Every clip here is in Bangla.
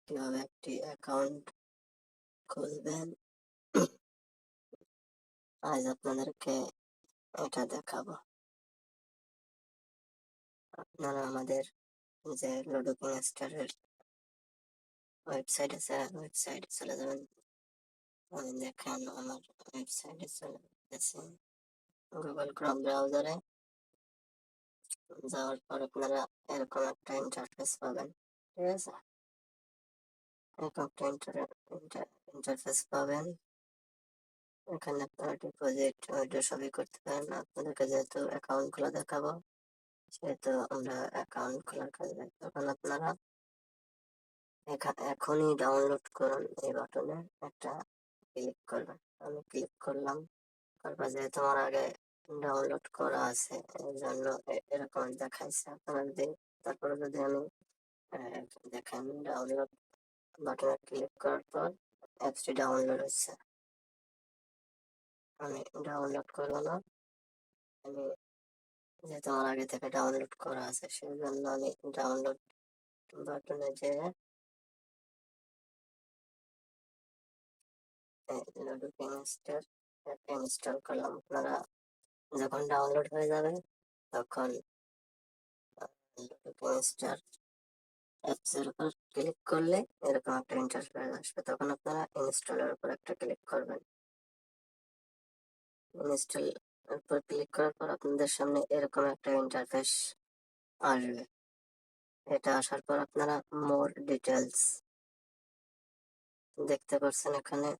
কিভাবে একটি অ্যাকাউন্ট খুলবেন আজ আপনাদেরকে এটা দেখাবো। আপনারা আমাদের যে লুডো কিংস্টারের ওয়েবসাইট আছে, ওয়েবসাইটে চলে যাবেন। আমি দেখেন আমার ওয়েবসাইটে চলে গেছি। গুগল ক্রোম ব্রাউজারে যাওয়ার পর আপনারা এরকম একটা ইন্টারফেস পাবেন। ঠিক আছে, এরকম একটা ইন্টারফেস পাবেন। এখানে আপনারা ডিপোজিট ওইটা সবই করতে পারেন। আপনাদেরকে যেহেতু অ্যাকাউন্ট খোলা দেখাবো, সেহেতু আমরা অ্যাকাউন্ট খোলার কাজে তখন আপনারা এখনই ডাউনলোড করুন এই বাটনে একটা ক্লিক করবেন। আমি ক্লিক করলাম, তারপর যেহেতু আমার আগে ডাউনলোড করা আছে এই জন্য এরকম দেখাইছে। আপনারা যদি তারপরে যদি আমি দেখেন ডাউনলোড বাটনে ক্লিক করার পর অ্যাপসটি ডাউনলোড হচ্ছে। আমি ডাউনলোড করবো না, আমি যেহেতু আমার আগে থেকে ডাউনলোড করা আছে সেই জন্য আমি ডাউনলোড বাটনে যেয়ে লুডো কিংস্টার ইনস্টল করলাম। আপনারা যখন ডাউনলোড হয়ে যাবে তখন লুডো কিংস্টার অ্যাপসের উপর ক্লিক করলে এরকম একটা ইন্টারফেস আসবে। তখন আপনারা ইনস্টলের উপর একটা ক্লিক করবেন। ইনস্টল উপর ক্লিক করার পর আপনাদের সামনে এরকম একটা ইন্টারফেস আসবে। এটা আসার পর আপনারা মোর ডিটেলস দেখতে পাচ্ছেন, এখানে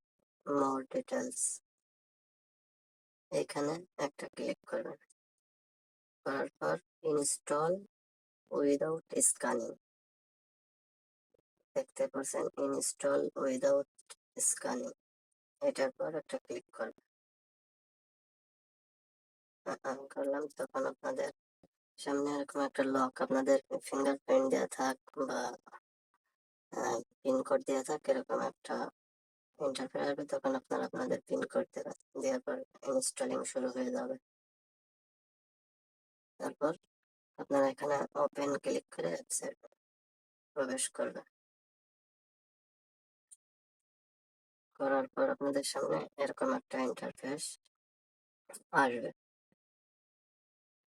মোর ডিটেলস এখানে একটা ক্লিক করবেন। করার পর ইনস্টল উইদাউট স্ক্যানিং দেখতে পাচ্ছেন, ইনস্টল উইদাউট স্ক্যানিং এটার পর একটা ক্লিক করবেন। করলাম, তখন আপনাদের সামনে এরকম একটা লক, আপনাদের ফিঙ্গারপ্রিন্ট দেওয়া থাক বা পিন কোড দেওয়া থাক, এরকম একটা ইন্টারফেস আসবে। তখন আপনারা আপনাদের পিন কোড দেবেন, দেওয়ার পর ইনস্টলিং শুরু হয়ে যাবে। তারপর আপনারা এখানে ওপেন ক্লিক করে অ্যাপসে প্রবেশ করবেন। করার পর আপনাদের সামনে এরকম একটা ইন্টারফেস আসবে।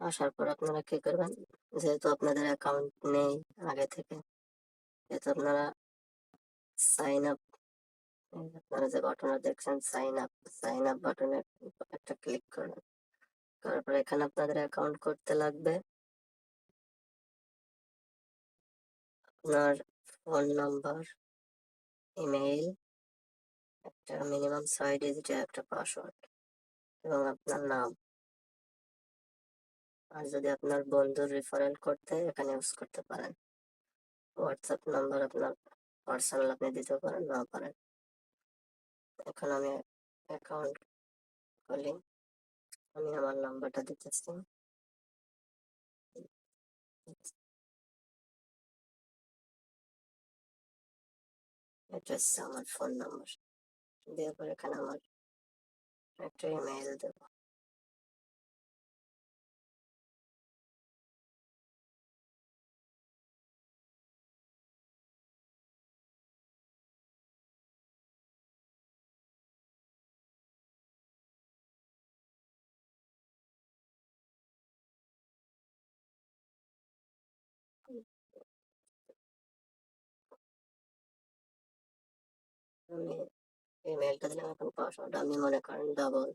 আসার পর আপনারা কি করবেন, যেহেতু আপনাদের অ্যাকাউন্ট নেই আগে থেকে, যেহেতু আপনারা সাইন আপ, আপনারা যে বাটনটা দেখছেন সাইন আপ বাটনে একটা ক্লিক করবেন। করার পর এখানে আপনাদের অ্যাকাউন্ট করতে লাগবে আপনার ফোন নাম্বার, ইমেইল, একটা মিনিমাম 6 ডিজিটের একটা পাসওয়ার্ড এবং আপনার নাম। আর যদি আপনার বন্ধুর রেফারেল করতে এখানে ইউজ করতে পারেন। হোয়াটসঅ্যাপ নাম্বার আপনার পার্সোনাল আপনি দিতে পারেন, না পারেন। এখন আমি অ্যাকাউন্ট খুলি, আমি আমার নাম্বারটা দিতেছি। এটা হচ্ছে আমার ফোন নাম্বার। দেওয়ার পর এখানে আমার একটা ইমেইল দেবো। আমি ইমেইলটা দিলাম, এখন পাসওয়ার্ড আমি মনে করেন ডাবল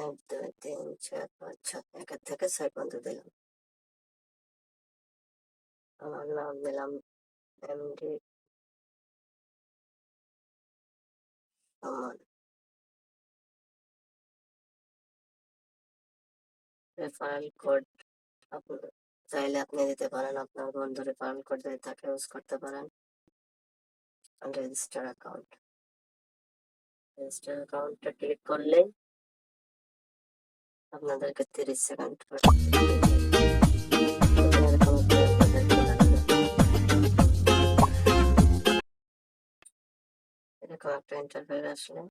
1 2 3 4 5 6 1 থেকে 6 পর্যন্ত দিলাম। আমার নাম দিলাম এমডি সুমন। রেফারেল কোড আপনি চাইলে আপনি দিতে পারেন, আপনার বন্ধু রেফারেল কোড যদি তাকে ইউজ করতে পারেন। রেজিস্টার অ্যাকাউন্ট, রেজিস্টার অ্যাকাউন্টে ক্লিক করলেই আপনাদেরকে 30 সেকেন্ড এরকম একটা ইন্টারফেস আসলে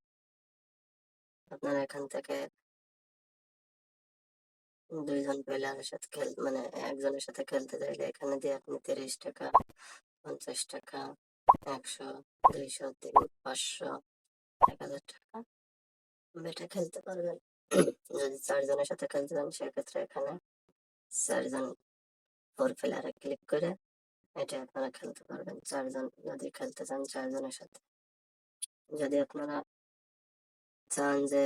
আপনারা এখান থেকে দুইজন প্লেয়ারের সাথে মানে একজনের সাথে খেলতে চাইলে এখানে দিয়ে আপনি 30 টাকা 50 টাকা, 100, 200, 500, 1000 টাকা বেটে খেলতে পারবেন। যদি 4 জনের সাথে খেলতে চান সেক্ষেত্রে এখানে 4 জন 4 প্লেয়ারে ক্লিক করে এটা আপনারা খেলতে পারবেন। 4 জন যদি খেলতে চান 4 জনের সাথে। যদি আপনারা চান যে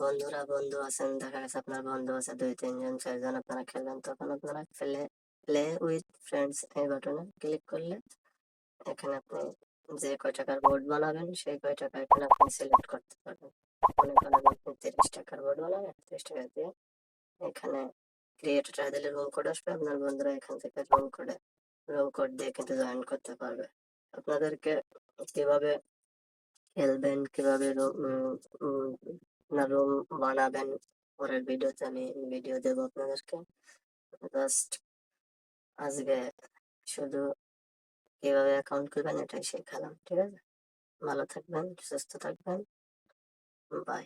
বন্ধু আছেন, দেখা গেছে আপনার বন্ধু আছে 2-3 জন 4 জন আপনারা খেলবেন, তখন আপনারা প্লে উইথ ফ্রেন্ডস এই বাটনে ক্লিক করলে এখানে আপনি যে কয় টাকার বোর্ড বানাবেন সেই কয় টাকা এখানে আপনি সিলেক্ট করতে পারবেন। মনে করেন আপনি 30 টাকার বোর্ড বানাবেন, 30 টাকা দিয়ে এখানে ক্রিয়েট টাকা দিলে রুম কোড আসবে, আপনার বন্ধুরা এখান থেকে রুম কোড দিয়ে কিন্তু জয়েন করতে পারবে। আপনাদেরকে কিভাবে খেলবেন, কিভাবে রুম বানাবেন পরের ভিডিওতে আমি ভিডিও দেবো আপনাদেরকে। জাস্ট আজকে শুধু কিভাবে অ্যাকাউন্ট করবেন এটাই শেখালাম, ঠিক আছে? ভালো থাকবেন, সুস্থ থাকবেন, বাই।